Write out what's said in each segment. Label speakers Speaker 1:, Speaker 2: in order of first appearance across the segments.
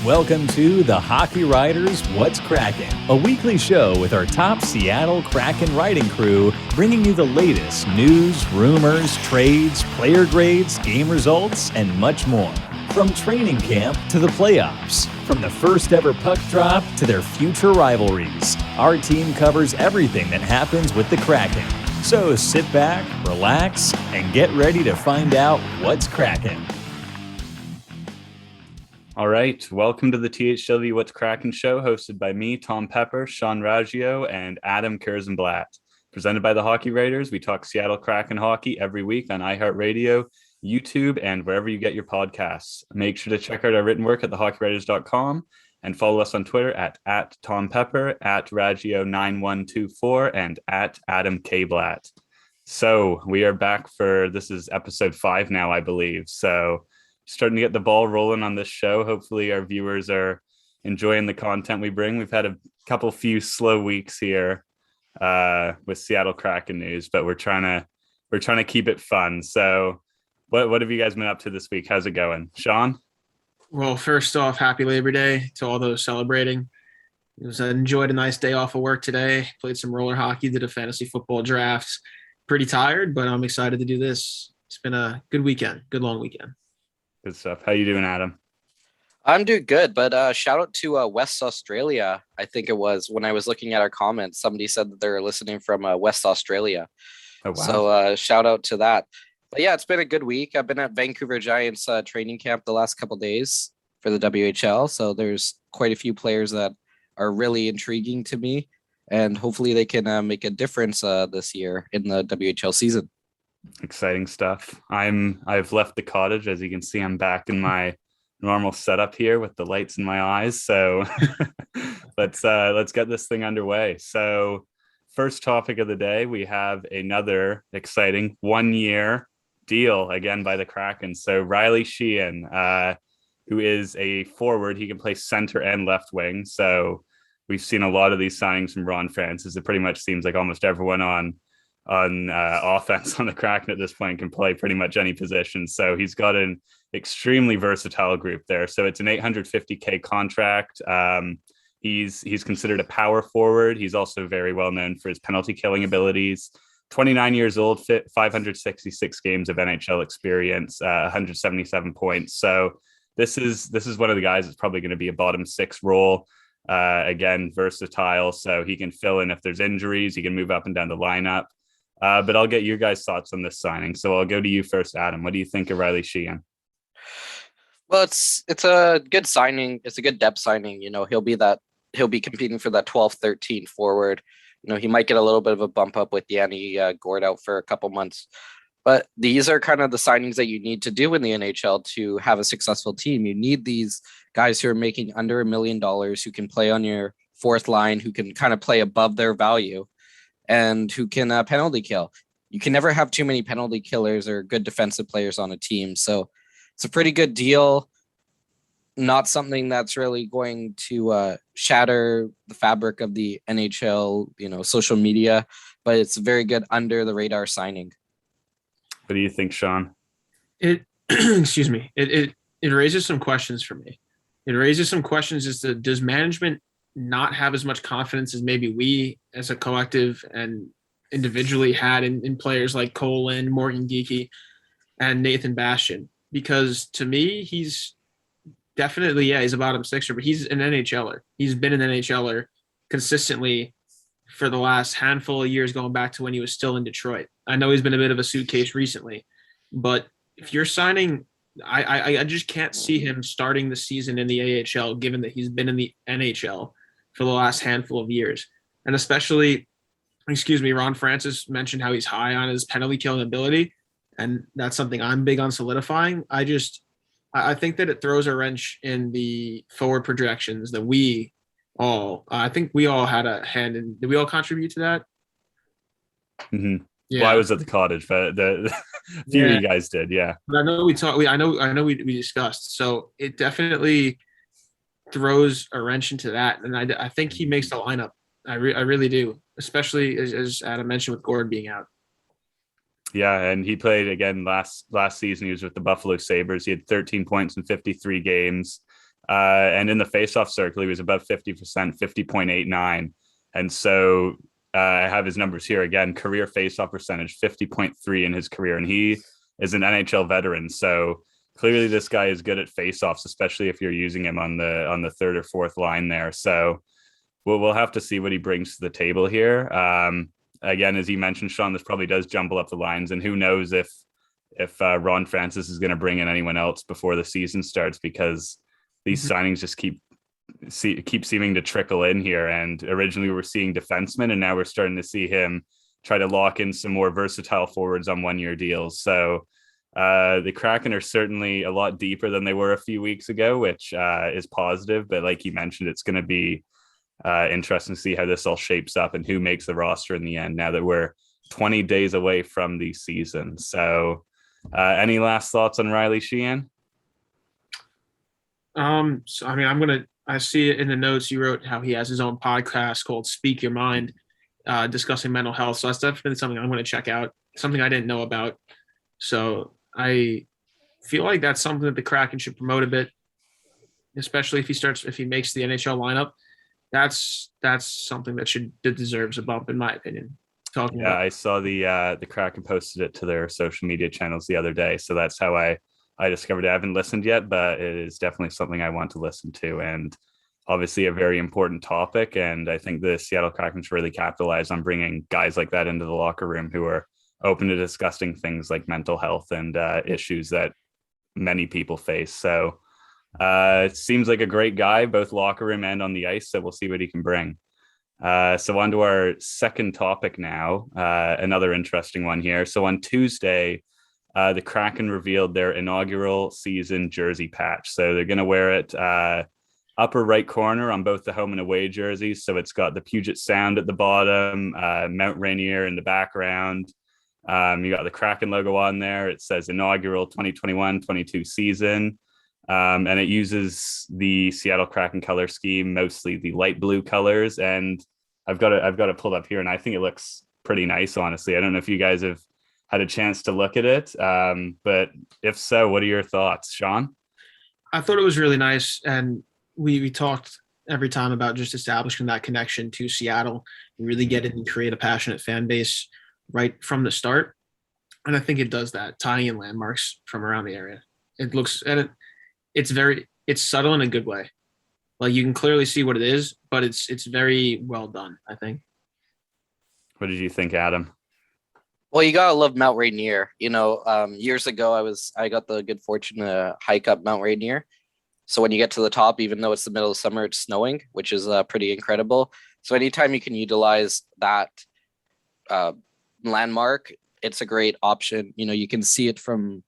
Speaker 1: Welcome to the Hockey Writers What's Kraken, a weekly show with our top Seattle Kraken writing crew, bringing you the latest news, rumors, trades, player grades, game results, and much more. From training camp to the playoffs, from the first ever puck drop to their future rivalries, our team covers everything that happens with the Kraken. So sit back, relax, and get ready to find out what's Kraken.
Speaker 2: All right, welcome to the THW What's Kraken show, hosted by me, Tom Pepper, Sean Raggio, and Adam Kierszenblat. Presented by the Hockey Writers, we talk Seattle Kraken hockey every week on iHeartRadio, YouTube, and wherever you get your podcasts. Make sure to check out our written work at thehockeywriters.com and follow us on Twitter at Tom Pepper, at Raggio9124, and at Adam Kierszenblat. So we are back this is episode 5 now, I believe. So starting to get the ball rolling on this show. Hopefully our viewers are enjoying the content we bring. We've had a few slow weeks here with Seattle Kraken news, but we're trying to keep it fun. So what have you guys been up to this week? How's it going? Sean?
Speaker 3: Well, first off, happy Labor Day to all those celebrating. Enjoyed a nice day off of work today. Played some roller hockey, did a fantasy football draft. Pretty tired, but I'm excited to do this. It's been a good weekend, good long weekend.
Speaker 2: Good stuff. How you doing, Adam?
Speaker 4: I'm doing good, but shout out to West Australia. I think it was when I was looking at our comments, somebody said that they're listening from West Australia.
Speaker 2: Oh, wow.
Speaker 4: So shout out to that. But yeah, it's been a good week. I've been at Vancouver Giants training camp the last couple of days for the WHL. So there's quite a few players that are really intriguing to me, and hopefully they can make a difference this year in the WHL season.
Speaker 2: Exciting stuff. I've left the cottage. As you can see, I'm back in my normal setup here with the lights in my eyes. So let's get this thing underway. So first topic of the day, we have another exciting 1-year deal again by the Kraken. So Riley Sheahan, who is a forward, he can play center and left wing. So we've seen a lot of these signings from Ron Francis. It pretty much seems like almost everyone on offense on the Kraken at this point can play pretty much any position. So he's got an extremely versatile group there. So it's an $850K contract. He's considered a power forward. He's also very well known for his penalty killing abilities. 29 years old, 566 games of NHL experience, 177 points. So this is one of the guys that's probably going to be a bottom 6 role. Again, versatile. So he can fill in if there's injuries. He can move up and down the lineup. But I'll get your guys' thoughts on this signing. So I'll go to you first, Adam. What do you think of Riley Sheahan?
Speaker 4: Well, it's a good signing. It's a good depth signing. You know, he'll be competing for that 12-13 forward. You know, he might get a little bit of a bump up with Yanni Gord out for a couple months. But these are kind of the signings that you need to do in the NHL to have a successful team. You need these guys who are making under $1 million, who can play on your fourth line, who can kind of play above their value, and who can penalty kill. You can never have too many penalty killers or good defensive players on a team. So it's a pretty good deal. Not something that's really going to shatter the fabric of the NHL, social media, but it's a very good under the radar signing.
Speaker 2: What do you think, Sean?
Speaker 3: Excuse me. It raises some questions for me. It raises some questions as to, does management not have as much confidence as maybe we as a collective and individually had in players like Colin, Morgan Geekie, and Nathan Bastian? Because to me, he's definitely, he's a bottom sixer, but he's an NHLer. He's been an NHLer consistently for the last handful of years, going back to when he was still in Detroit. I know he's been a bit of a suitcase recently, but if you're signing, I just can't see him starting the season in the AHL, given that he's been in the NHL for the last handful of years. And especially, Ron Francis mentioned how he's high on his penalty killing ability, and that's something I'm big on solidifying. I think that it throws a wrench in the forward projections that I think we all had a hand in. Did we all contribute to that?
Speaker 2: Mm-hmm.
Speaker 3: Yeah.
Speaker 2: Well, I was at the cottage, but the few of you guys did, yeah.
Speaker 3: But I know we talked. I know we discussed. So it definitely throws a wrench into that, and I think he makes the lineup. I really do, especially as Adam mentioned with Gord being out.
Speaker 2: Yeah, and he played again last season. He was with the Buffalo Sabres. He had 13 points in 53 games. And in the faceoff circle, he was above 50%, 50.89. And so I have his numbers here again. Career faceoff percentage, 50.3 in his career. And he is an NHL veteran. So clearly this guy is good at faceoffs, especially if you're using him on the third or fourth line there. So we'll have to see what he brings to the table here. Again, as you mentioned, Sean, this probably does jumble up the lines. And who knows if Ron Francis is going to bring in anyone else before the season starts, because these signings just keep seeming to trickle in here. And originally we were seeing defensemen, and now we're starting to see him try to lock in some more versatile forwards on one-year deals. So the Kraken are certainly a lot deeper than they were a few weeks ago, which is positive. But like you mentioned, it's going to be interesting to see how this all shapes up and who makes the roster in the end, now that we're 20 days away from the season. So any last thoughts on Riley Sheahan?
Speaker 3: So I mean, I see it in the notes you wrote how he has his own podcast called Speak Your Mind, discussing mental health. So that's definitely something I'm going to check out, something I didn't know about. So I feel like that's something that the Kraken should promote a bit, especially if he makes the NHL lineup. That's something that deserves a bump, in my opinion.
Speaker 2: I saw the Kraken posted it to their social media channels the other day. So that's how I discovered it. I haven't listened yet, but it is definitely something I want to listen to, and obviously a very important topic. And I think the Seattle Kraken should really capitalize on bringing guys like that into the locker room who are open to discussing things like mental health and issues that many people face. So it seems like a great guy, both locker room and on the ice. So we'll see what he can bring. So on to our second topic now, another interesting one here. So on Tuesday, the Kraken revealed their inaugural season jersey patch. So they're going to wear it upper right corner on both the home and away jerseys. So it's got the Puget Sound at the bottom, Mount Rainier in the background. You got the Kraken logo on there. It says inaugural 2021-22 season. And it uses the Seattle Kraken color scheme, mostly the light blue colors. And I've got it pulled up here, and I think it looks pretty nice, honestly. I don't know if you guys have had a chance to look at it. But if so, what are your thoughts, Sean?
Speaker 3: I thought it was really nice. And we talked every time about just establishing that connection to Seattle and really get it and create a passionate fan base right from the start. And I think it does that, tying in landmarks from around the area. It looks at it. It's subtle in a good way. Like, you can clearly see what it is, but it's very well done, I think.
Speaker 2: What did you think, Adam?
Speaker 4: Well, you gotta love Mount Rainier. Years ago, I got the good fortune to hike up Mount Rainier. So when you get to the top, even though it's the middle of summer, it's snowing, which is pretty incredible. So anytime you can utilize that landmark, it's a great option. You can see it from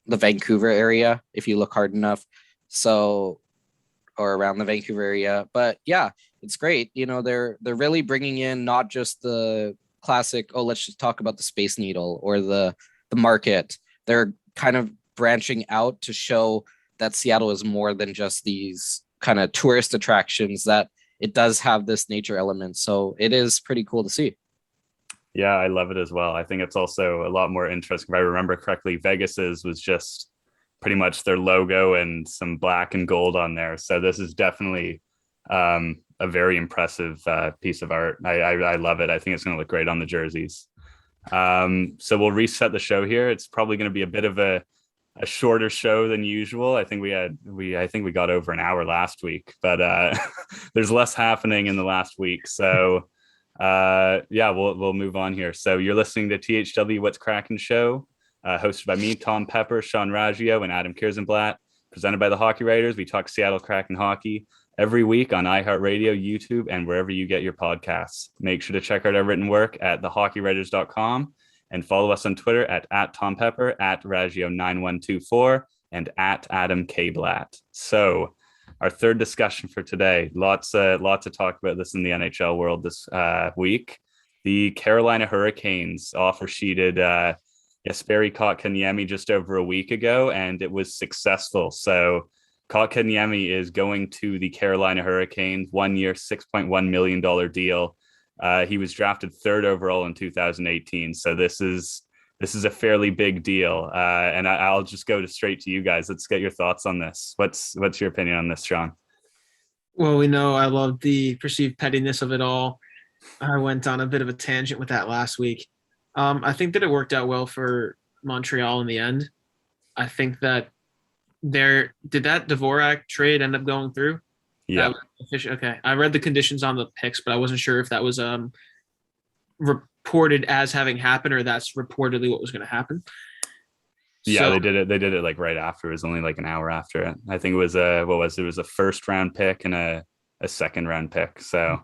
Speaker 4: the Vancouver area if you look hard enough. So, or around the Vancouver area. But yeah, it's great. They're really bringing in not just the classic, let's just talk about the Space Needle or the market. They're kind of branching out to show that Seattle is more than just these kind of tourist attractions, that it does have this nature element. So it is pretty cool to see.
Speaker 2: Yeah, I love it as well. I think it's also a lot more interesting. If I remember correctly, Vegas's was just pretty much their logo and some black and gold on there. So this is definitely a very impressive piece of art. I love it. I think it's going to look great on the jerseys. So we'll reset the show here. It's probably going to be a bit of a shorter show than usual. I think we got over an hour last week, but there's less happening in the last week. So we'll move on here. So you're listening to THW What's Kraken show, hosted by me, Tom Pepper, Sean Raggio, and Adam Kierszenblat, presented by the Hockey Writers. We talk Seattle Kraken hockey every week on iHeartRadio, YouTube, and wherever you get your podcasts. Make sure to check out our written work at thehockeywriters.com and follow us on Twitter at Tom Pepper, at Raggio9124, and at Adam K. Blatt. So our third discussion for today, lots to talk about this in the NHL world this week. The Carolina Hurricanes offer sheeted Jesperi Kotkaniemi just over a week ago, and it was successful. So Kotkaniemi is going to the Carolina Hurricanes, 1 year, $6.1 million deal. He was drafted third overall in 2018. So this is this is a fairly big deal. And I'll just go straight to you guys. Let's get your thoughts on this. What's your opinion on this, Sean?
Speaker 3: Well, we know I love the perceived pettiness of it all. I went on a bit of a tangent with that last week. I think that it worked out well for Montreal in the end. I think that did that Dvorak trade end up going through?
Speaker 2: Yeah.
Speaker 3: Okay. I read the conditions on the picks, but I wasn't sure if that was reported as having happened or that's reportedly what was going to happen.
Speaker 2: Yeah, they did it. They did it like right after. It was only like an hour after it. I think it was it was a first round pick and a second round pick. So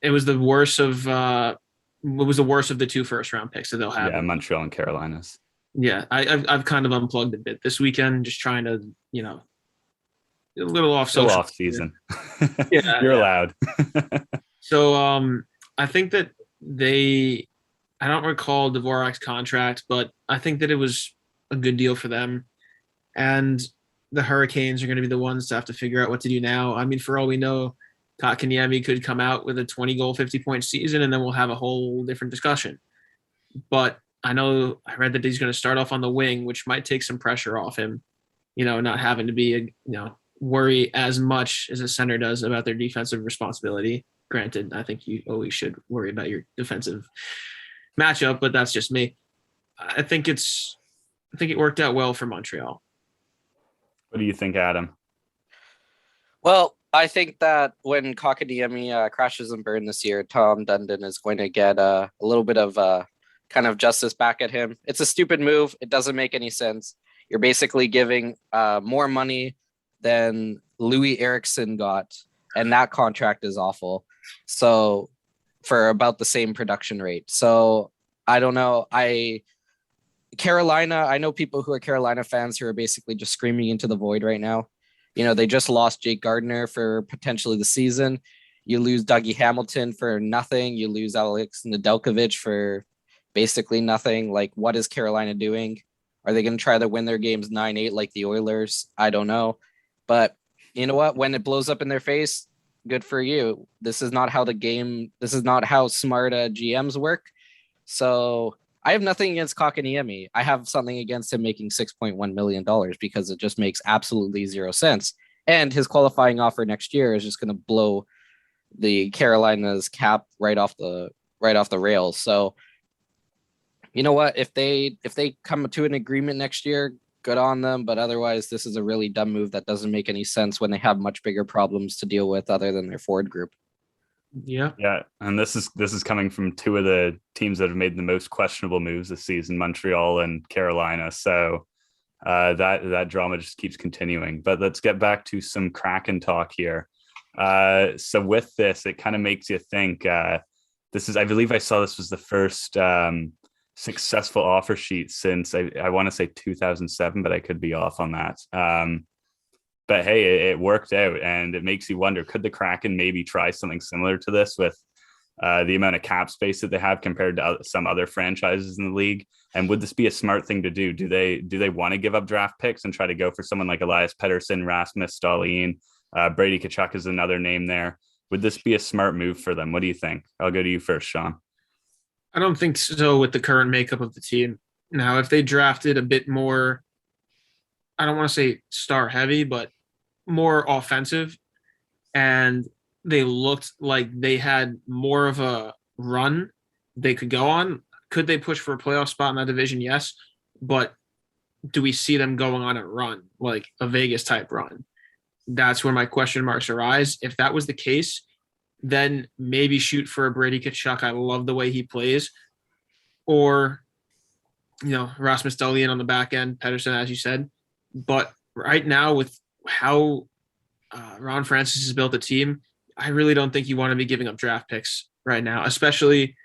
Speaker 3: it was the worst of the two first round picks that they'll have.
Speaker 2: Yeah, Montreal and Carolinas.
Speaker 3: Yeah, I've kind of unplugged a bit this weekend, just trying to, a little off
Speaker 2: season.
Speaker 3: Yeah,
Speaker 2: you're allowed.
Speaker 3: So I think that I don't recall Dvorak's contract, but I think that it was a good deal for them. And the Hurricanes are going to be the ones to have to figure out what to do now. I mean, for all we know, Kotkaniemi could come out with a 20-goal, 50-point season, and then we'll have a whole different discussion. But I read that he's going to start off on the wing, which might take some pressure off him, not having to be worry as much as a center does about their defensive responsibility. Granted, I think you always should worry about your defensive matchup, but that's just me. I think it worked out well for Montreal.
Speaker 2: What do you think, Adam?
Speaker 4: Well, I think that when Kotkaniemi crashes and burn this year, Tom Dundon is going to get a little bit of kind of justice back at him. It's a stupid move. It doesn't make any sense. You're basically giving more money than Louis Eriksson got, and that contract is awful. So for about the same production rate. So I don't know. Carolina, I know people who are Carolina fans who are basically just screaming into the void right now. They just lost Jake Gardiner for potentially the season. You lose Dougie Hamilton for nothing. You lose Alex Nedeljkovic for basically nothing. Like, what is Carolina doing? Are they going to try to win their games 9-8 like the Oilers? I don't know. But you know what? When it blows up in their face, good for you. This is not how smart GMs work. So I have nothing against Kotkaniemi. I have something against him making $6.1 million because it just makes absolutely zero sense. And his qualifying offer next year is just going to blow the Carolina's cap right off the rails. So you know what? If they come to an agreement next year, good on them. But otherwise, this is a really dumb move that doesn't make any sense when they have much bigger problems to deal with other than their forward group.
Speaker 3: Yeah.
Speaker 2: And this is coming from two of the teams that have made the most questionable moves this season, Montreal and Carolina. So that drama just keeps continuing. But let's get back to some Kraken talk here. So with this, it kind of makes you think. I believe I saw this was the first successful offer sheet since I want to say 2007, but I could be off on that. But hey, it worked out, and it makes you wonder, could the Kraken maybe try something similar to this with the amount of cap space that they have compared to some other franchises in the league? And would this be a smart thing to do? Do they want to give up draft picks and try to go for someone like Elias Pettersson, Rasmus Dahlin, Brady Tkachuk is another name there? Would this be a smart move for them? What do you think? I'll go to you first, Sean.
Speaker 3: I don't think so with the current makeup of the team. Now, if they drafted a bit more, I don't want to say star heavy, but more offensive, and they looked like they had more of a run they could go on, could they push for a playoff spot in that division? Yes. But do we see them going on a run, like a Vegas type run? That's where my question marks arise. If that was the case, then maybe shoot for a Brady Tkachuk. I love the way he plays. Or, Rasmus Dahlin on the back end, Pettersson, as you said. But right now, with how Ron Francis has built the team, I really don't think you want to be giving up draft picks right now, especially,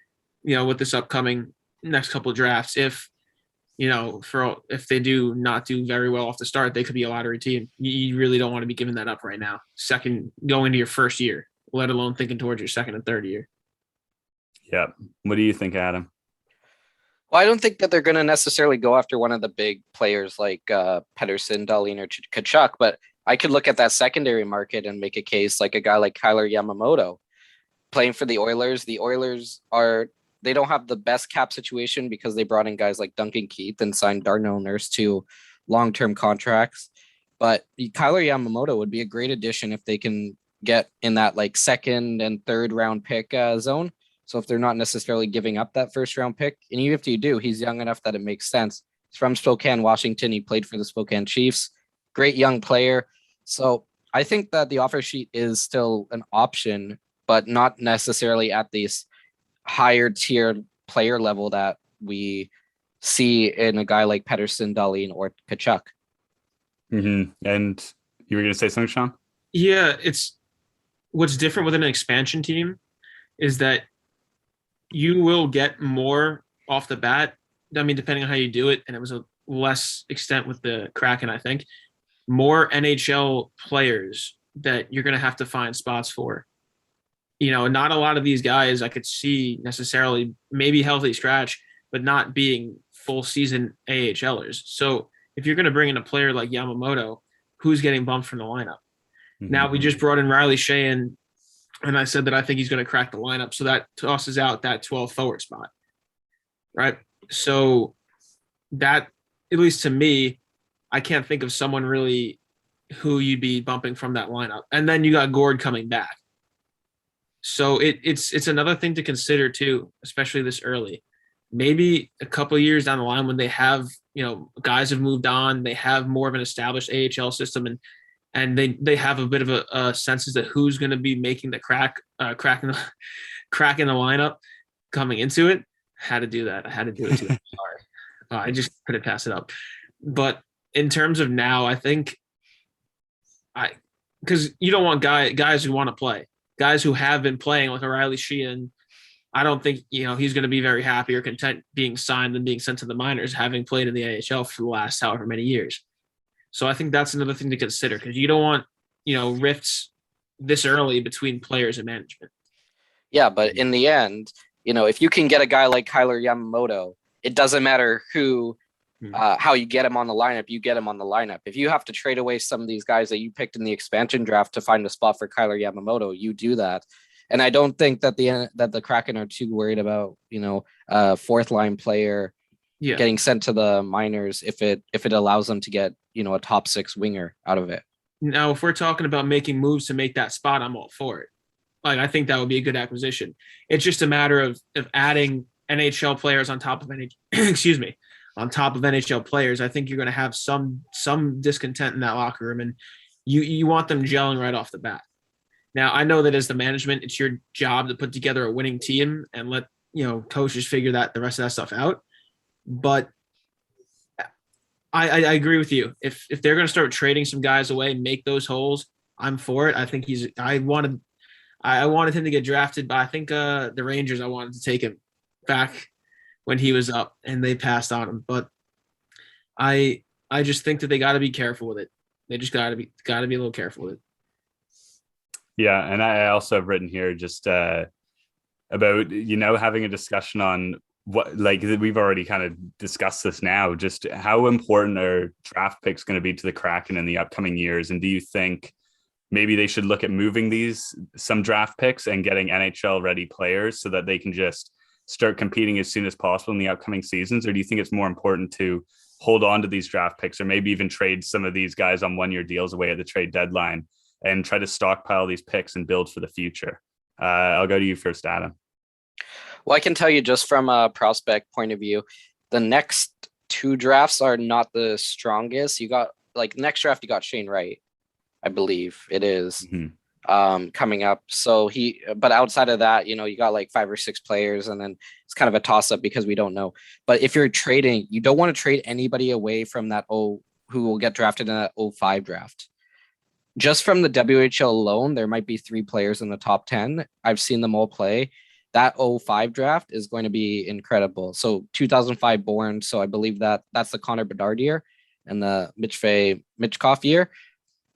Speaker 3: with this upcoming next couple of drafts. If they do not do very well off the start, they could be a lottery team. You really don't want to be giving that up right now. Going to your first year, let alone thinking towards your second and third year.
Speaker 2: Yeah. What do you think, Adam?
Speaker 4: Well, I don't think that they're going to necessarily go after one of the big players like Pettersson, Dahlin, or Tkachuk, but I could look at that secondary market and make a case like a guy like Kyler Yamamoto playing for the Oilers. The Oilers are they don't have the best cap situation because they brought in guys like Duncan Keith and signed Darnell Nurse to long-term contracts. But Kyler Yamamoto would be a great addition if they can get in that like second and third round pick zone. So if they're not necessarily giving up that first round pick, and even if you do, he's young enough that it makes sense. He's from Spokane, Washington. He played for the Spokane Chiefs. Great young player. So I think that the offer sheet is still an option, but not necessarily at this higher tier player level that we see in a guy like Pettersson, Dahlin, or Kachuk.
Speaker 2: Mm-hmm. And you were going to say something, Sean?
Speaker 3: Yeah, it's what's different with an expansion team is that you will get more off the bat. I mean, depending on how you do it, and it was a less extent with the Kraken, I think, more NHL players that you're going to have to find spots for. You know, not a lot of these guys I could see necessarily maybe healthy scratch, but not being full season AHLers. So if you're going to bring in a player like Yamamoto, who's getting bumped from the lineup? Mm-hmm. Now we just brought in Riley Sheahan, and I said that I think he's going to crack the lineup. So that tosses out that 12 forward spot, right? So that, at least to me, I can't think of someone really who you'd be bumping from that lineup. And then you got Gord coming back. So it's another thing to consider too, especially this early. Maybe a couple of years down the line when they have, you know, guys have moved on, they have more of an established AHL system, and they have a bit of a sense as to who's going to be making the crack in the lineup coming into it. Had to do that. I had to do it too. Sorry. I just couldn't pass it up. But in terms of now, I think because you don't want guys who want to play, guys who have been playing like a Riley Sheahan. I don't think, you know, he's going to be very happy or content being signed and being sent to the minors, having played in the AHL for the last however many years. So I think that's another thing to consider, because you don't want, you know, rifts this early between players and management.
Speaker 4: Yeah, but in the end, you know, if you can get a guy like Kyler Yamamoto, it doesn't matter how you get him on the lineup, you get him on the lineup. If you have to trade away some of these guys that you picked in the expansion draft to find a spot for Kyler Yamamoto, you do that. And I don't think that the Kraken are too worried about, you know, a fourth line player getting sent to the minors if it allows them to get, you know, a top six winger out of it.
Speaker 3: Now, if we're talking about making moves to make that spot, I'm all for it. Like, I think that would be a good acquisition. It's just a matter of adding NHL players on top of on top of NHL players. I think you're going to have some discontent in that locker room, and you want them gelling right off the bat. Now, I know that as the management, it's your job to put together a winning team and let, you know, coaches figure the rest of that stuff out. But I agree with you. If they're going to start trading some guys away, make those holes, I'm for it. I think I wanted him to get drafted, but I think the Rangers, I wanted to take him back when he was up, and they passed on him. But I just think that they got to be careful with it. They just got to be a little careful with it.
Speaker 2: Yeah, and I also have written here just about, you know, having a discussion on what, like, we've already kind of discussed this now, just how important are draft picks going to be to the Kraken in the upcoming years? And do you think maybe they should look at moving some draft picks and getting NHL ready players so that they can just start competing as soon as possible in the upcoming seasons? Or do you think it's more important to hold on to these draft picks, or maybe even trade some of these guys on 1-year deals away at the trade deadline and try to stockpile these picks and build for the future? I'll go to you first, Adam.
Speaker 4: Well, I can tell you just from a prospect point of view, the next two drafts are not the strongest. You got, like, next draft, you got Shane Wright, I believe it is, coming up. So but outside of that, you know, you got like 5 or 6 players, and then it's kind of a toss up because we don't know. But if you're trading, you don't want to trade anybody away from that who will get drafted in that 05 draft. Just from the WHL alone, there might be 3 players in the top 10. I've seen them all play. That 05 draft is going to be incredible. So 2005 born. So I believe that's the Connor Bedard year and the Mitchkov year.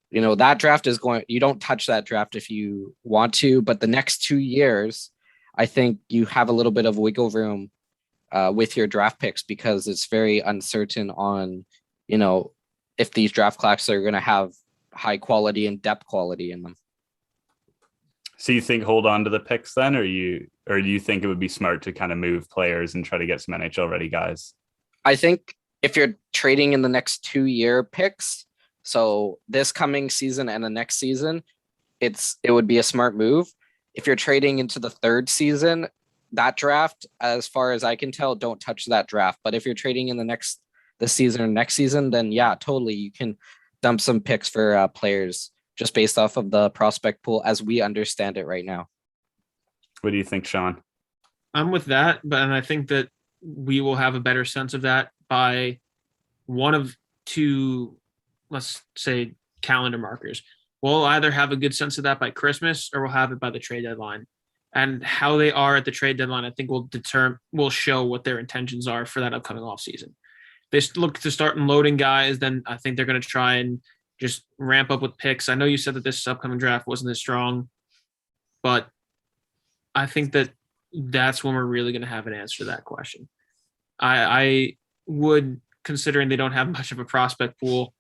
Speaker 4: You know, that draft is you don't touch that draft if you want to, but the next 2 years, I think you have a little bit of wiggle room with your draft picks, because it's very uncertain on, you know, if these draft classes are going to have high quality and depth quality in them.
Speaker 2: So you think hold on to the picks then, or do you think it would be smart to kind of move players and try to get some NHL ready guys?
Speaker 4: I think if you're trading in the next 2-year picks, so this coming season and the next season, it would be a smart move. If you're trading into the third season, that draft, as far as I can tell, don't touch that draft. But if you're trading in this season or next season, then yeah, totally, you can dump some picks for players just based off of the prospect pool as we understand it right now.
Speaker 2: What do you think, Sean?
Speaker 3: I'm with that, and I think that we will have a better sense of that by one of two, let's say, calendar markers. We'll either have a good sense of that by Christmas or we'll have it by the trade deadline. And how they are at the trade deadline, I think will show what their intentions are for that upcoming offseason. They look to start loading guys, then I think they're going to try and just ramp up with picks. I know you said that this upcoming draft wasn't as strong, but I think that's when we're really going to have an answer to that question. I would, considering they don't have much of a prospect pool,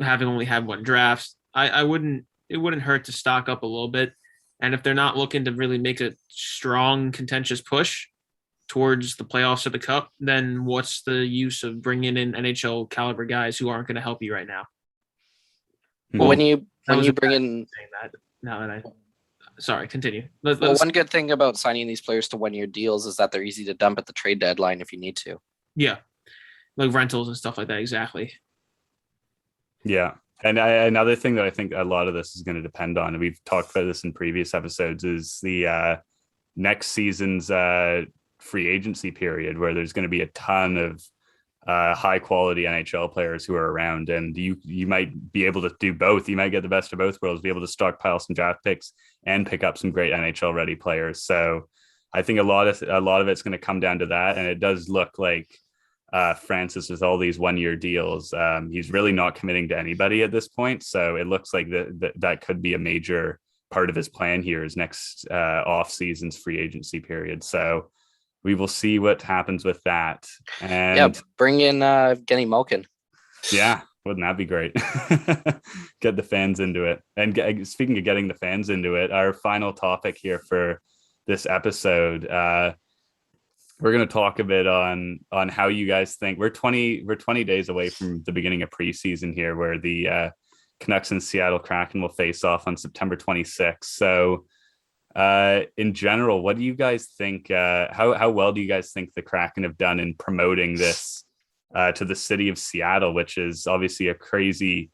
Speaker 3: having only had one draft, it wouldn't hurt to stock up a little bit. And if they're not looking to really make a strong, contentious push towards the playoffs or the cup, then what's the use of bringing in NHL caliber guys who aren't going to help you right now?
Speaker 4: Well, when you bring in
Speaker 3: that, now that sorry, continue.
Speaker 4: One good thing about signing these players to 1-year deals is that they're easy to dump at the trade deadline if you need to.
Speaker 3: Yeah, like rentals and stuff like that. Exactly.
Speaker 2: Yeah. And another thing that I think a lot of this is going to depend on, and we've talked about this in previous episodes, is the next season's free agency period, where there's going to be a ton of high quality NHL players who are around, and you might be able to do both. You might get the best of both worlds, be able to stockpile some draft picks and pick up some great NHL ready players. So I think a lot of it's going to come down to that, and it does look like Francis, with all these 1-year deals, he's really not committing to anybody at this point. So it looks like that could be a major part of his plan here, is next off season's free agency period. So we will see what happens with that. And
Speaker 4: yeah, bring in Genny Malkin.
Speaker 2: Yeah, wouldn't that be great? Get the fans into it. And speaking of getting the fans into it, our final topic here for this episode, we're going to talk a bit on how you guys think. We're 20 days away from the beginning of preseason here, where the Canucks and Seattle Kraken will face off on September 26th. So in general, what do you guys think? How well do you guys think the Kraken have done in promoting this to the city of Seattle, which is obviously a crazy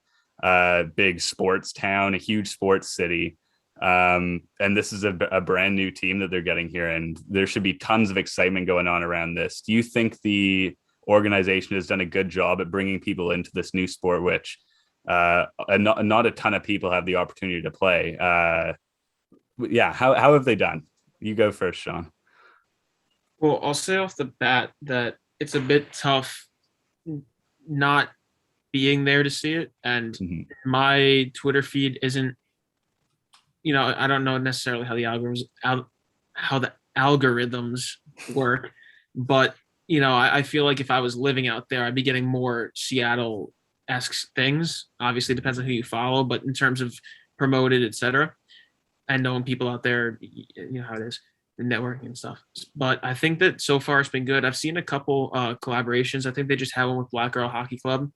Speaker 2: big sports town, a huge sports city? And this is a brand new team that they're getting here, and there should be tons of excitement going on around this. Do you think the organization has done a good job at bringing people into this new sport, which not a ton of people have the opportunity to play? Yeah, how have they done? You go first, Sean.
Speaker 3: Well, I'll say off the bat that it's a bit tough not being there to see it, and my Twitter feed isn't, I don't know necessarily how the algorithms work, but I feel like if I was living out there, I'd be getting more Seattle-esque things. Obviously, it depends on who you follow, but in terms of promoted, etc., and knowing people out there, how it is, the networking and stuff. But I think that so far it's been good. I've seen a couple collaborations. I think they just had one with Black Girl Hockey Club,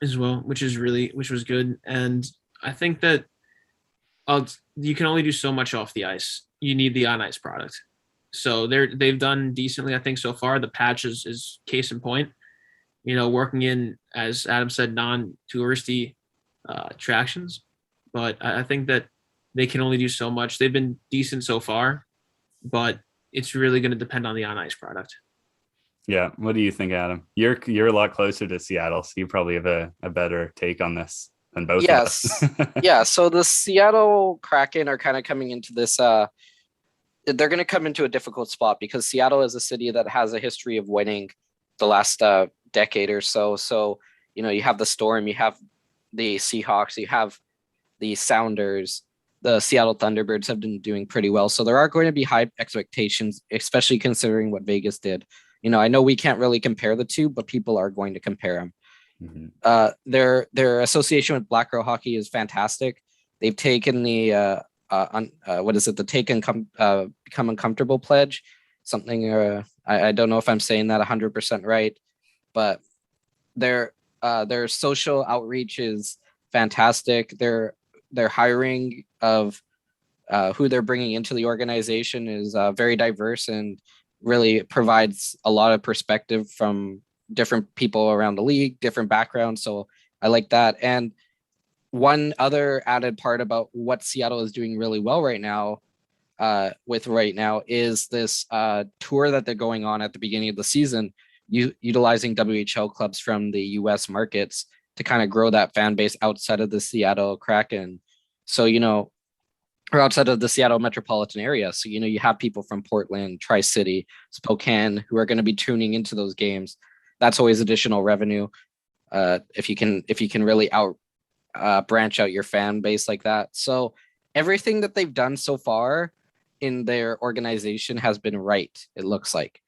Speaker 3: as well, which was good. And I think that you can only do so much off the ice. You need the on ice product. So they've done decently, I think, so far. The patch is case in point. Working in, as Adam said, non-touristy attractions. But I think that they can only do so much. They've been decent so far, but it's really going to depend on the on ice product.
Speaker 2: Yeah. What do you think, Adam? You're a lot closer to Seattle, so you probably have a better take on this than both of us.
Speaker 4: Yeah. So the Seattle Kraken are kind of coming into this. They're going to come into a difficult spot because Seattle is a city that has a history of winning the last decade or so. So, you have the Storm, you have the Seahawks, you have the Sounders. The Seattle Thunderbirds have been doing pretty well. So there are going to be high expectations, especially considering what Vegas did. I know we can't really compare the two, but people are going to compare them. Their association with Black Girl Hockey is fantastic. They've taken the what is it? The become uncomfortable pledge, something. I don't know if I'm saying that 100% right, but their social outreach is fantastic. Their hiring of who they're bringing into the organization is very diverse and really provides a lot of perspective from different people around the league, different backgrounds. So I like that. And one other added part about what Seattle is doing really well right now is this tour that they're going on at the beginning of the season, utilizing WHL clubs from the US markets to kind of grow that fan base outside of the Seattle Kraken. So, or outside of the Seattle metropolitan area. So, you have people from Portland, Tri-City, Spokane, who are going to be tuning into those games. That's always additional revenue. If you can really branch out your fan base like that. So everything that they've done so far in their organization has been right, it looks like.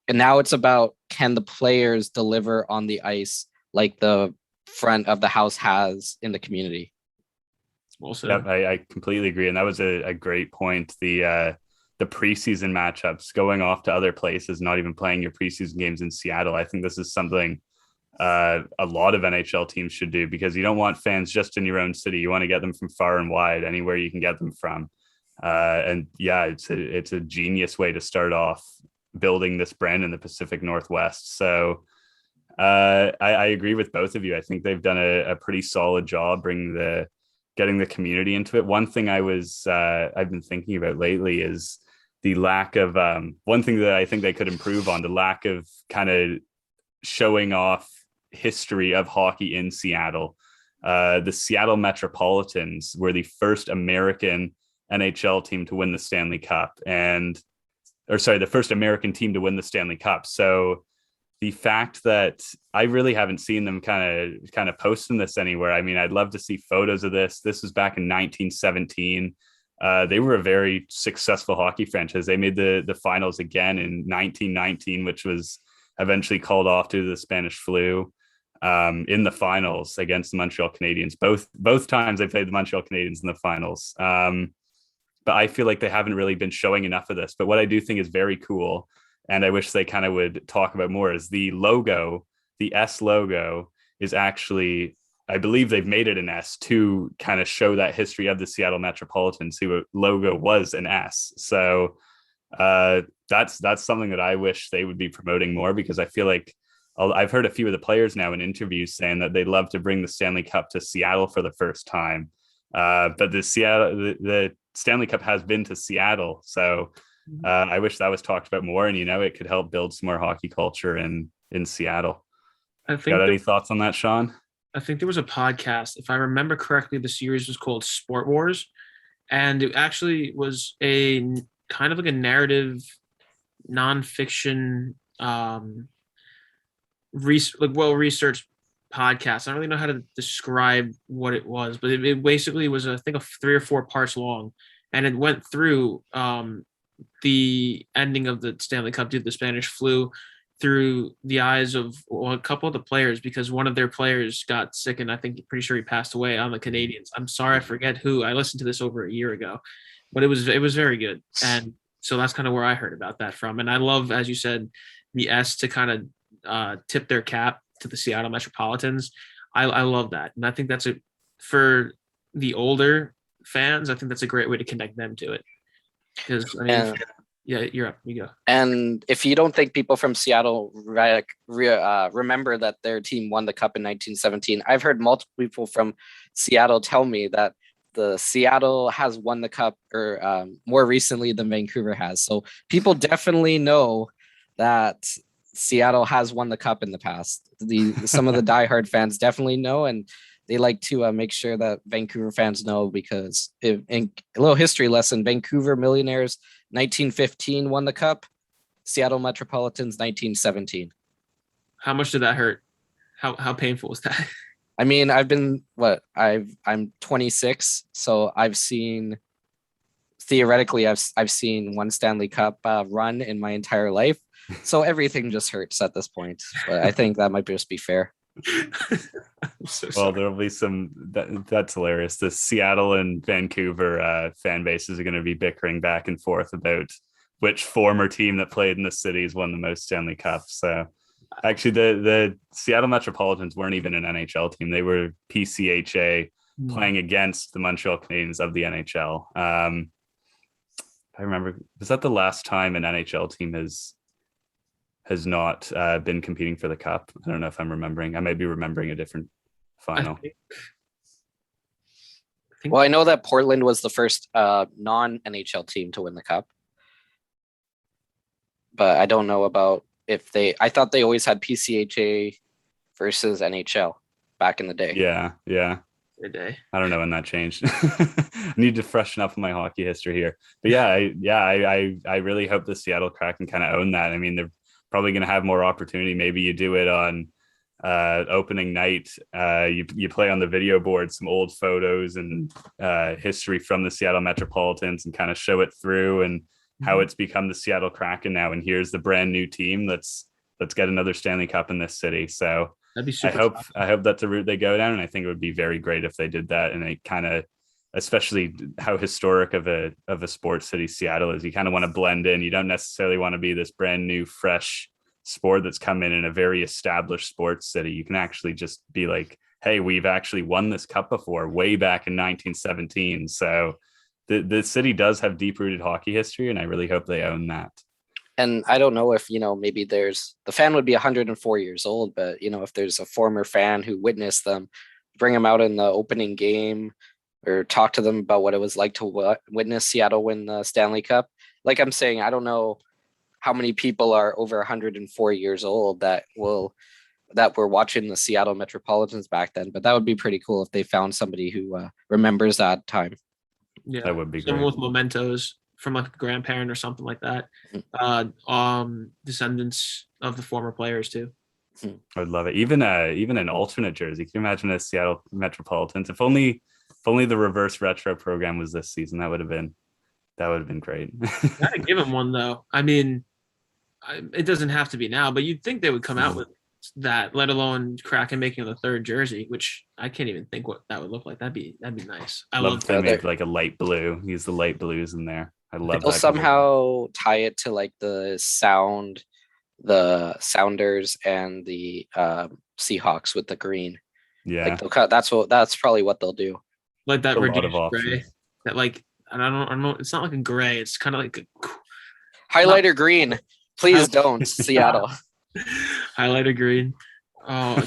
Speaker 4: And now it's about, can the players deliver on the ice like the front of the house has in the community?
Speaker 3: Also,
Speaker 2: yeah, I completely agree. And that was a great point. The preseason matchups, going off to other places, not even playing your preseason games in Seattle. I think this is something a lot of NHL teams should do, because you don't want fans just in your own city. You want to get them from far and wide, anywhere you can get them from. And yeah, it's a genius way to start off building this brand in the Pacific Northwest. So I agree with both of you. I think they've done a pretty solid job getting the community into it. One thing I've been thinking about lately is the lack of one thing that I think they could improve on, the lack of kind of showing off history of hockey in Seattle. The Seattle Metropolitans were the first American NHL team to win the Stanley Cup, the first American team to win the Stanley Cup. So the fact that I really haven't seen them kind of posting this anywhere. I mean, I'd love to see photos of this. This was back in 1917. They were a very successful hockey franchise. They made the finals again in 1919, which was eventually called off due to the Spanish flu, in the finals against the Montreal Canadiens. Both times they played the Montreal Canadiens in the finals. But I feel like they haven't really been showing enough of this. But what I do think is very cool, and I wish they kind of would talk about more, is the logo. The S logo is actually, I believe they've made it an S to kind of show that history of the Seattle Metropolitans, who logo was an S. So that's something that I wish they would be promoting more, because I feel like I've heard a few of the players now in interviews saying that they'd love to bring the Stanley Cup to Seattle for the first time. But the Stanley Cup has been to Seattle. So I wish that was talked about more, and it could help build some more hockey culture in Seattle. Got any thoughts on that, Sean?
Speaker 3: I think there was a podcast, if I remember correctly, the series was called Sport Wars, and it actually was a kind of like a narrative, nonfiction, well-researched podcast. I don't really know how to describe what it was, but it basically was, I think, 3 or 4 parts long, and it went through the ending of the Stanley Cup due to the Spanish flu through the eyes of a couple of the players, because one of their players got sick, and I think pretty sure he passed away on the Canadiens. I'm sorry, I forget who. I listened to this over a year ago, but it was very good. And so that's kind of where I heard about that from. And I love, as you said, the S to kind of tip their cap to the Seattle Metropolitans. I love that. And I think that's for the older fans, I think that's a great way to connect them to it. Because yeah, you're up. You go.
Speaker 4: And if you don't think people from Seattle remember that their team won the cup in 1917, I've heard multiple people from Seattle tell me that the Seattle has won the cup or more recently than Vancouver has. So people definitely know that Seattle has won the cup in the past. Some of the diehard fans definitely know, and they like to make sure that Vancouver fans know, because in a little history lesson, Vancouver Millionaires 1915 won the cup, Seattle Metropolitans 1917.
Speaker 3: How much did that hurt? How painful was that?
Speaker 4: I mean, I'm 26, so I've seen one Stanley Cup run in my entire life. So everything just hurts at this point. But I think that might just be fair.
Speaker 3: So
Speaker 2: Well,
Speaker 3: sorry.
Speaker 2: there'll be that's hilarious. The Seattle and Vancouver fan bases are going to be bickering back and forth about which former team that played in the cities won the most Stanley Cups. So actually, the Seattle Metropolitans weren't even an NHL team. They were PCHA playing against the Montreal Canadiens of the NHL. I remember, was that the last time an NHL team has not been competing for the cup? I don't know if I'm remembering. I may be remembering a different final.
Speaker 4: Well, I know that Portland was the first non-NHL team to win the cup, but I don't know about if I thought they always had PCHA versus NHL back in the day.
Speaker 2: Yeah.
Speaker 3: Good day.
Speaker 2: I don't know when that changed. I need to freshen up my hockey history here. But I really hope the Seattle Kraken kind of own that. I mean, they're probably going to have more opportunity. Maybe you do it on opening night. You play on the video board some old photos and history from the Seattle Metropolitans and kind of show it through and how it's become the Seattle Kraken now. And here's the brand new team. Let's get another Stanley Cup in this city. So
Speaker 3: That'd be super.
Speaker 2: I hope that's the route they go down, and I think it would be very great if they did that. And they kind of, especially how historic of a sports city Seattle is, you kind of want to blend in. You don't necessarily want to be this brand new, fresh sport that's come in a very established sports city. You can actually just be like, hey, we've actually won this cup before, way back in 1917. So the city does have deep-rooted hockey history, and I really hope they own that.
Speaker 4: And I don't know if, maybe the fan would be 104 years old, but, if there's a former fan who witnessed them, bring them out in the opening game or talk to them about what it was like to witness Seattle win the Stanley Cup. Like I'm saying, I don't know how many people are over 104 years old that were watching the Seattle Metropolitans back then, but that would be pretty cool if they found somebody who remembers that time.
Speaker 3: Yeah,
Speaker 2: That would be
Speaker 3: someone
Speaker 2: great.
Speaker 3: with mementos from like a grandparent or something like that. Descendants of the former players too.
Speaker 2: I would love it. Even an alternate jersey. Can you imagine a Seattle Metropolitans? If only the reverse retro program was this season, that would have been great.
Speaker 3: Gotta give him one though. I mean, it doesn't have to be now, but you'd think they would come out with that, let alone Kraken making the third jersey, which I can't even think what that would look like. That'd be nice. I
Speaker 2: love
Speaker 3: love
Speaker 2: if they made like a light blue. Use the light blues in there. I love
Speaker 4: They'll
Speaker 2: that.
Speaker 4: somehow tie it to like the Sounders and the Seahawks with the green.
Speaker 2: Yeah,
Speaker 4: Like that's probably what they'll do.
Speaker 3: like that
Speaker 2: a lot of
Speaker 3: reddish gray.
Speaker 2: options.
Speaker 3: That like I don't know. It's not like a gray. It's kind of like a
Speaker 4: Highlighter green. Please don't, Seattle.
Speaker 3: highlighter green. Oh,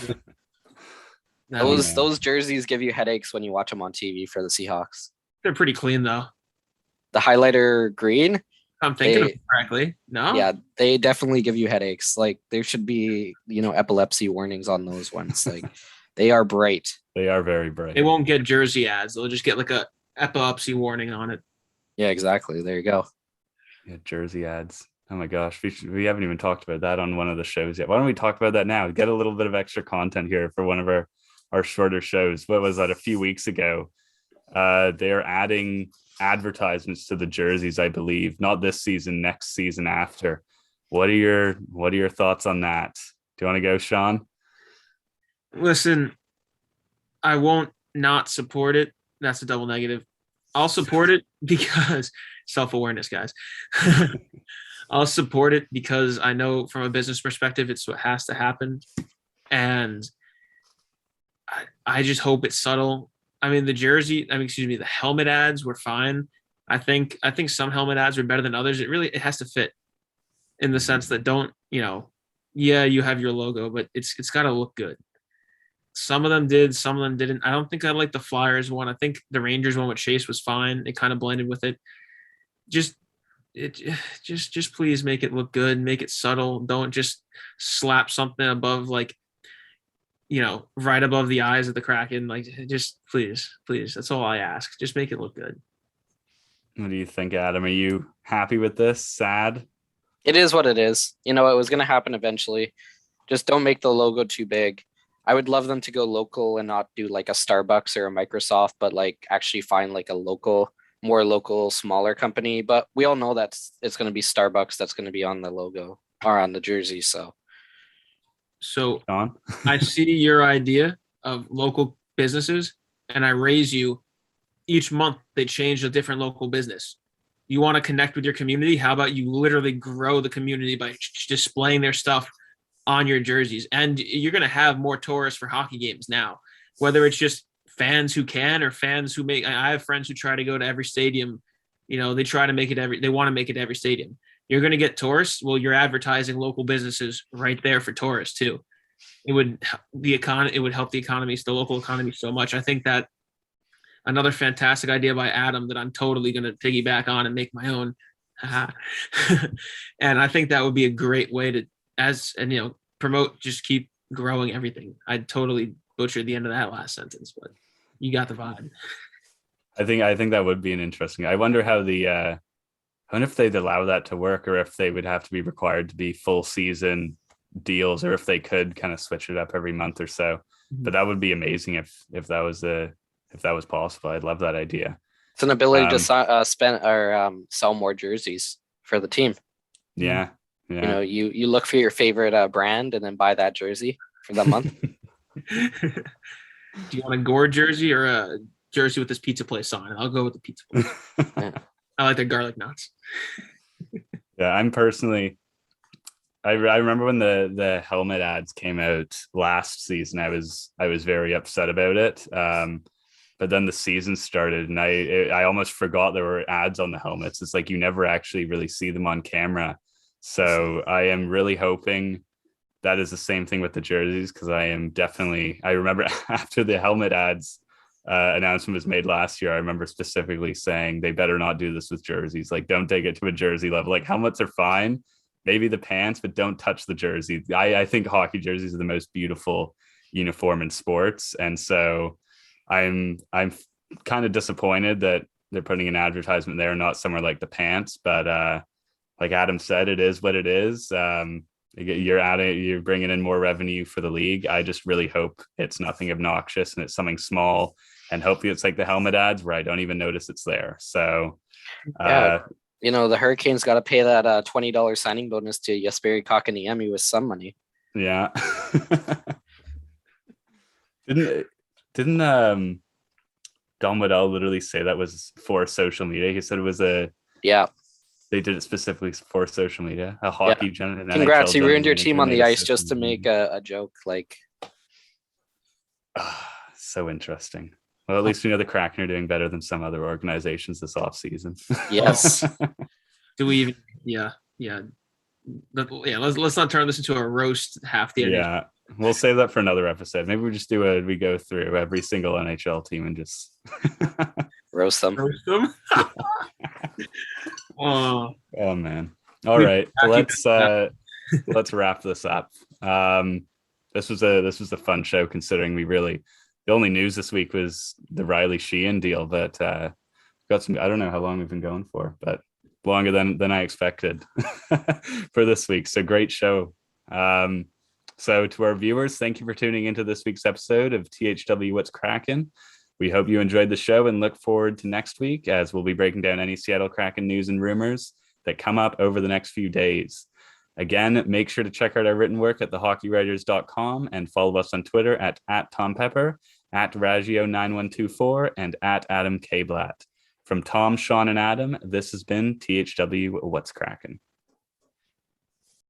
Speaker 4: Those jerseys give you headaches when you watch them on TV for the Seahawks.
Speaker 3: they're pretty clean though.
Speaker 4: The highlighter green,
Speaker 3: I'm thinking of it correctly. No.
Speaker 4: yeah, they definitely give you headaches. Like there should be, epilepsy warnings on those ones. Like they are bright.
Speaker 2: They are very bright.
Speaker 3: They won't get jersey ads. They'll just get like a epilepsy warning on it.
Speaker 4: Yeah, exactly. There you go.
Speaker 2: Yeah, jersey ads. Oh my gosh, we haven't even talked about that on one of the shows yet. Why don't we talk about that now? Get a little bit of extra content here for one of our shorter shows. What was that, a few weeks ago? They're adding advertisements to the jerseys, I believe, not this season, next season after. What are your thoughts on that? Do you want to go, Sean?
Speaker 3: Listen, I won't not support it. That's a double negative. I'll support it because self-awareness, guys. I'll support it because I know from a business perspective, it's what has to happen. And I just hope it's subtle. I mean, the helmet ads were fine. I think some helmet ads were better than others. It has to fit in the sense that you have your logo, but it's got to look good. Some of them did, some of them didn't. I don't think I like the Flyers one. I think the Rangers one with Chase was fine. It kind of blended with it. Just please make it look good, make it subtle. Don't just slap something above, like, right above the eyes of the Kraken. Like, just please. That's all I ask. Just make it look good.
Speaker 2: What do you think, Adam? Are you happy with this? Sad?
Speaker 4: It is what it is. It was going to happen eventually. Just don't make the logo too big. I would love them to go local and not do like a Starbucks or a Microsoft, but like actually find like a more local, smaller company. But we all know that it's going to be Starbucks that's going to be on the logo or on the jersey. So
Speaker 3: So
Speaker 2: Sean?
Speaker 3: I see your idea of local businesses, and I raise you each month. They change a different local business. You want to connect with your community? How about you literally grow the community by displaying their stuff on your jerseys? And you're going to have more tourists for hockey games now, whether it's just fans who can or fans who make. I have friends who try to go to every stadium. They try to make it they want to make it every stadium. You're going to get tourists. Well, you're advertising local businesses right there for tourists too. It would help the economy, the local economy, so much. I think that another fantastic idea by Adam that I'm totally going to piggyback on and make my own. And I think that would be a great way to promote, just keep growing everything. I totally butchered the end of that last sentence, but you got the vibe.
Speaker 2: I think that would be an interesting. I wonder how I wonder if they'd allow that to work, or if they would have to be required to be full season deals, or if they could kind of switch it up every month or so.
Speaker 3: Mm-hmm.
Speaker 2: But that would be amazing if that was possible. I'd love that idea.
Speaker 4: It's an ability to spend or sell more jerseys for the team.
Speaker 2: Yeah.
Speaker 4: You look for your favorite brand and then buy that jersey for that month.
Speaker 3: Do you want a Gore jersey or a jersey with this pizza place on? I'll go with the pizza place.
Speaker 4: Yeah.
Speaker 3: I like their garlic knots.
Speaker 2: Yeah, I'm personally. I remember when the helmet ads came out last season. I was very upset about it. But then the season started, and I almost forgot there were ads on the helmets. It's like you never actually really see them on camera. So I am really hoping that is the same thing with the jerseys, because I remember after the helmet ads announcement was made last year, I remember specifically saying they better not do this with jerseys. Like, don't take it to a jersey level. Like, helmets are fine, maybe the pants, but don't touch the jersey. I think hockey jerseys are the most beautiful uniform in sports, and so I'm kind of disappointed that they're putting an advertisement there, not somewhere like the pants. But like Adam said, it is what it is. You're bringing in more revenue for the league. I just really hope it's nothing obnoxious and it's something small, and hopefully it's like the helmet ads where I don't even notice it's there. So
Speaker 4: the Hurricanes got to pay that $20 signing bonus to Jesperi Kotkaniemi with some money.
Speaker 2: Yeah. Didn't Don Waddell literally say that was for social media? He said it was they did it specifically for social media. A hockey
Speaker 4: Congrats, you ruined your team on the ice just to make a joke. Like,
Speaker 2: so interesting. Well, at least we know the Kraken are doing better than some other organizations this offseason.
Speaker 4: Yes.
Speaker 3: Do we even? Yeah. Let's not turn this into a roast half the.
Speaker 2: Yeah, we'll save that for another episode. Maybe we just we go through every single NHL team and just
Speaker 4: roast them.
Speaker 2: Oh man! All right, let's wrap this up. This was a fun show, considering the only news this week was the Riley Sheahan deal, but got some. I don't know how long we've been going for, but longer than I expected for this week. So great show. So to our viewers, thank you for tuning into this week's episode of THW What's Kraken. We hope you enjoyed the show and look forward to next week, as we'll be breaking down any Seattle Kraken news and rumors that come up over the next few days. Again, make sure to check out our written work at thehockeywriters.com and follow us on Twitter at Tom Pepper, at Raggio9124, and at Adam K. Blatt. From Tom, Sean, and Adam, this has been THW What's Kraken.